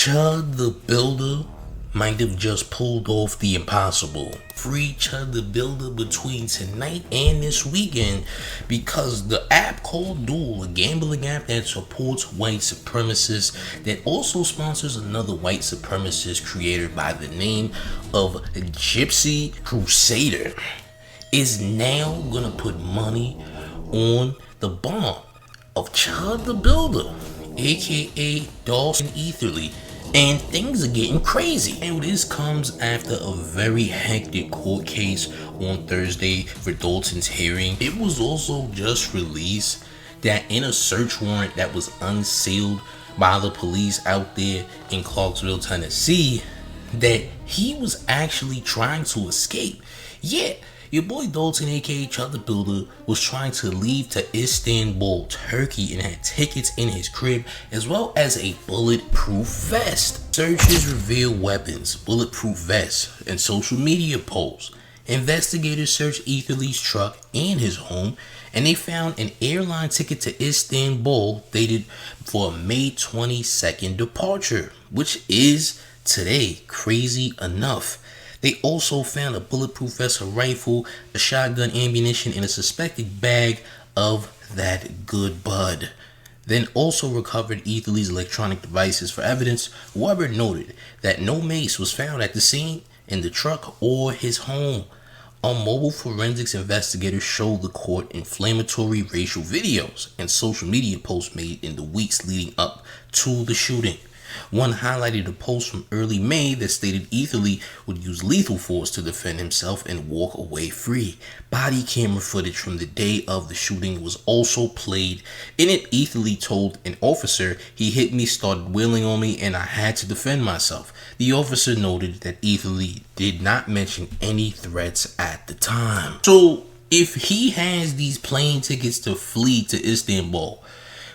Chud the Builder might have just pulled off the impossible. Free Chud the Builder between tonight and this weekend because the app called Duel, a gambling app that supports white supremacists, that also sponsors another white supremacist creator by the name of Gypsy Crusader, is now gonna put money on the bomb of Chud the Builder, aka Dalton Eatherly. And things are getting crazy. And this comes after a very hectic court case on Thursday for Dalton's hearing. It was also just released that in a search warrant that was unsealed by the police out there in Clarksville, Tennessee, that he was actually trying to escape. Yeah, your boy Dalton, aka Chud the Builder, was trying to leave to Istanbul, Turkey, and had tickets in his crib, as well as a bulletproof vest. Searches reveal weapons, bulletproof vests, and social media posts. Investigators searched Eatherly's truck and his home, and they found an airline ticket to Istanbul dated for a May 22nd departure, which is today. Crazy enough. They also found a bulletproof vest, a rifle, a shotgun, ammunition, and a suspected bag of that good bud. Then also recovered Eatherly's electronic devices for evidence. Weber noted that no mace was found at the scene, in the truck, or his home. A mobile forensics investigators showed the court inflammatory racial videos and social media posts made in the weeks leading up to the shooting. One highlighted a post from early May that stated Eatherly would use lethal force to defend himself and walk away free. Body camera footage from the day of the shooting was also played. In it, Eatherly told an officer, "He hit me, started wailing on me, and I had to defend myself." The officer noted that Eatherly did not mention any threats at the time. So, if he has these plane tickets to flee to Istanbul,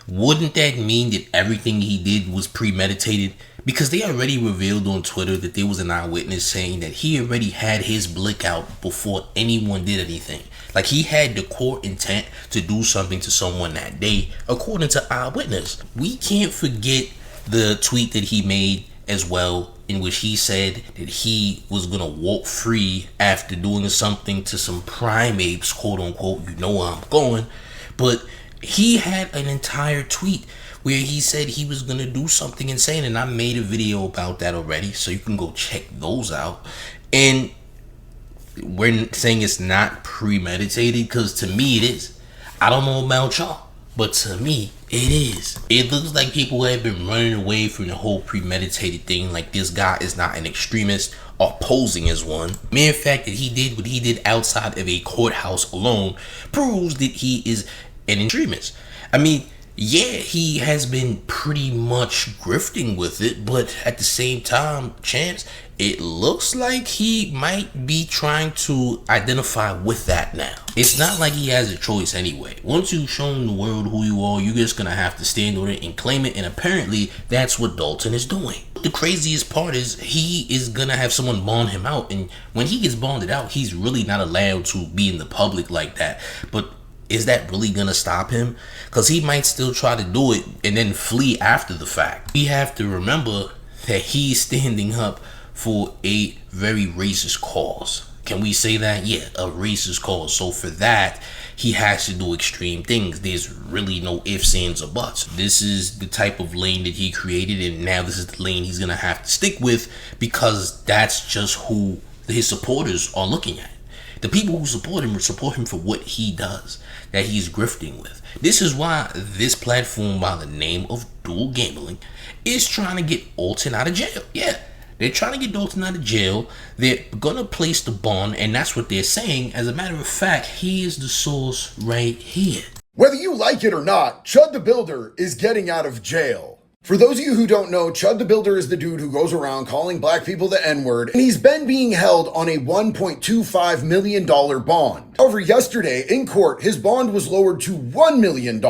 wouldn't that mean that everything he did was premeditated? Because they already revealed on Twitter that there was an eyewitness saying that he already had his blick out before anyone did anything. Like he had the core intent to do something to someone that day, according to eyewitness. We can't forget the tweet that he made as well, in which he said that he was gonna walk free after doing something to some primates, quote unquote. You know where I'm going. But he had an entire tweet where he said he was going to do something insane, and I made a video about that already, so you can go check those out. And we're saying it's not premeditated, because to me it is. I don't know about y'all, but to me it is. It looks like people have been running away from the whole premeditated thing, like this guy is not an extremist or posing as one. Mere fact that he did what he did outside of a courthouse alone proves that he is an extremist. I mean, yeah, he has been pretty much grifting with it, but at the same time, Chance, it looks like he might be trying to identify with that now. It's not like he has a choice anyway. Once you've shown the world who you are, you're just gonna have to stand on it and claim it, and apparently that's what Dalton is doing. The craziest part is he is gonna have someone bond him out, and when he gets bonded out, he's really not allowed to be in the public like that. But is that really gonna stop him? Because he might still try to do it and then flee after the fact. We have to remember that he's standing up for a very racist cause. Can we say that? Yeah, a racist cause. So for that, he has to do extreme things. There's really no ifs, ands, or buts. This is the type of lane that he created, and now this is the lane he's gonna have to stick with, because that's just who his supporters are looking at. The people who support him for what he does, that he's grifting with. This is why this platform by the name of Duel Gambling is trying to get Dalton out of jail. Yeah, they're trying to get Dalton out of jail. They're gonna place the bond, and that's what they're saying. As a matter of fact, he is the source right here. Whether you like it or not, Chud the Builder is getting out of jail. For those of you who don't know, Chud the Builder is the dude who goes around calling black people the N-word, and he's been being held on a $1.25 million bond. However, yesterday in court, his bond was lowered to $1 million,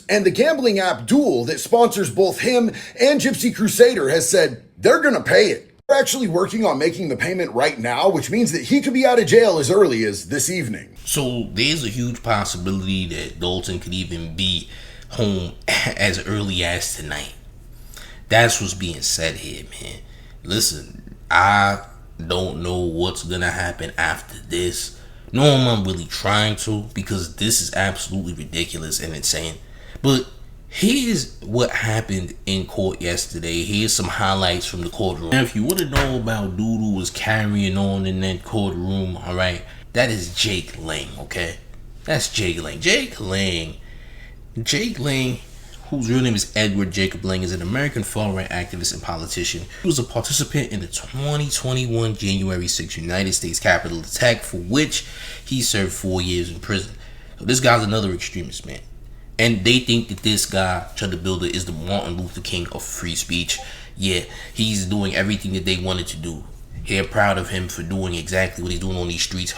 and the gambling app Duel that sponsors both him and Gypsy Crusader has said they're gonna pay it. They're actually working on making the payment right now, which means that he could be out of jail as early as this evening. So there's a huge possibility that Dalton could even be home as early as tonight. That's what's being said here, man. Listen, I don't know what's gonna happen after this. No, I'm really trying to, because this is absolutely ridiculous and insane. But here's what happened in court yesterday. Here's some highlights from the courtroom. Now, if you want to know about dude who was carrying on in that courtroom, all right, that is Jake Lang, okay? That's Jake Lang. Jake Lang, whose real name is Edward Jacob Lang, is an American far-right activist and politician. He was a participant in the 2021 January 6 United States Capitol attack, for which he served 4 years in prison. So this guy's another extremist, man. And they think that this guy, Chud The Builder, is the Martin Luther King of free speech. Yeah, he's doing everything that they wanted to do. They're proud of him for doing exactly what he's doing on these streets,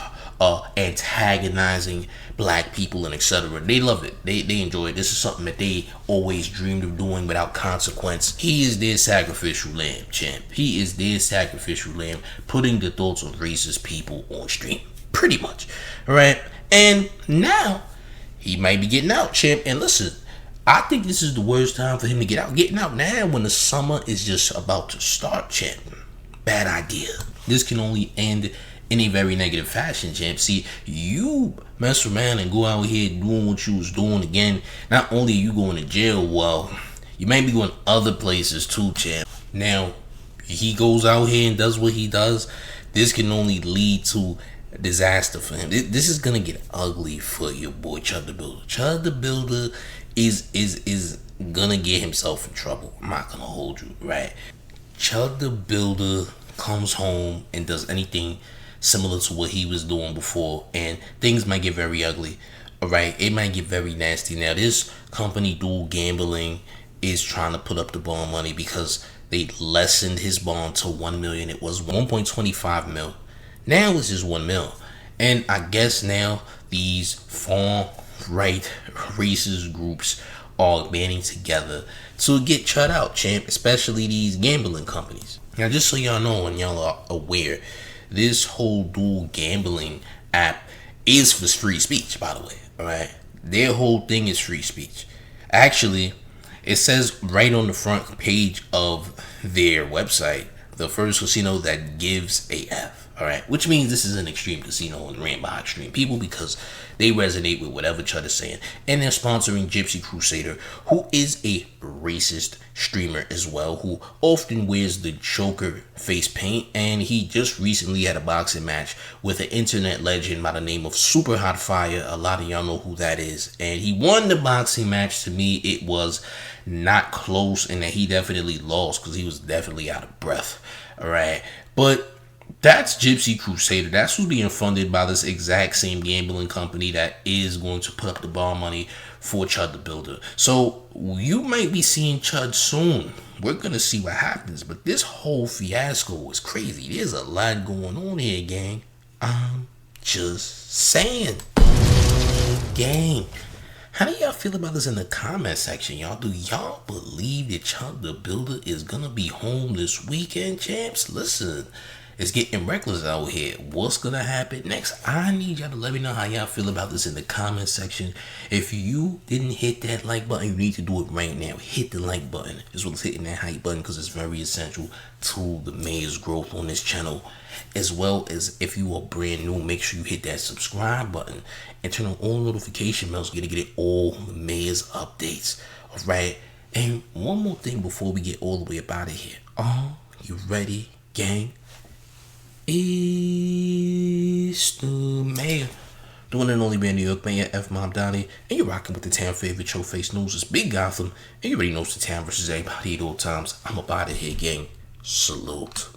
antagonizing black people and etc. They love it. They enjoy it. This is something that they always dreamed of doing without consequence. He is their sacrificial lamb, champ. He is their sacrificial lamb, putting the thoughts of racist people on stream. Pretty much. Right? And now he might be getting out, champ. And listen, I think this is the worst time for him to get out. Getting out now when the summer is just about to start, champ. Bad idea. This can only end in a very negative fashion, champ. See, you mess around and go out here doing what you was doing again. Not only are you going to jail, well, you might be going other places too, champ. Now, he goes out here and does what he does. This can only lead to disaster for him. This is gonna get ugly for your boy Chud The Builder. Chud The Builder is gonna get himself in trouble. I'm not gonna hold you, right? Chud The Builder comes home and does anything similar to what he was doing before, and things might get very ugly. All right, it might get very nasty. Now, this company, Dual Gambling, is trying to put up the bond money because they lessened his bond to $1 million. It was 1.25 mil. Now it's just 1 mil. And I guess now these far right racist groups are banding together to get Chud out, champ, especially these gambling companies. Now, just so y'all know and y'all are aware, this whole Dual Gambling app is for free speech, by the way. All right, their whole thing is free speech. Actually, it says right on the front page of their website, the first casino that gives a F. All right, which means this is an extreme casino and ran by extreme people because they resonate with whatever Chud is saying. And they're sponsoring Gypsy Crusader, who is a racist streamer as well, who often wears the Joker face paint. And he just recently had a boxing match with an internet legend by the name of Super Hot Fire. A lot of y'all know who that is. And he won the boxing match. To me, it was not close, and that he definitely lost because he was definitely out of breath. All right, but that's Gypsy Crusader. That's who's being funded by this exact same gambling company that is going to put up the bond money for Chud The Builder. So you might be seeing Chud soon. We're going to see what happens. But this whole fiasco is crazy. There's a lot going on here, gang. I'm just saying. Gang. How do y'all feel about this in the comment section, y'all? Do y'all believe that Chud The Builder is going to be home this weekend, champs? Listen. It's getting reckless out here. What's gonna happen next? I need y'all to let me know how y'all feel about this in the comment section. If you didn't hit that like button, you need to do it right now. Hit the like button as well as hitting that hype button, because it's very essential to the mayor's growth on this channel. As well as, if you are brand new, make sure you hit that subscribe button and turn on all notification bells. You're gonna get all the mayor's updates. All right. And one more thing before we get all the way up out of here. Are you ready, gang? It's the mayor, the one and only man, New York Mayor F. Mob Donnie, and you're rocking with the town favorite Showface News. It's Big Gotham, and you already know it's the town versus everybody at all times. I'm about it here, gang. Salute.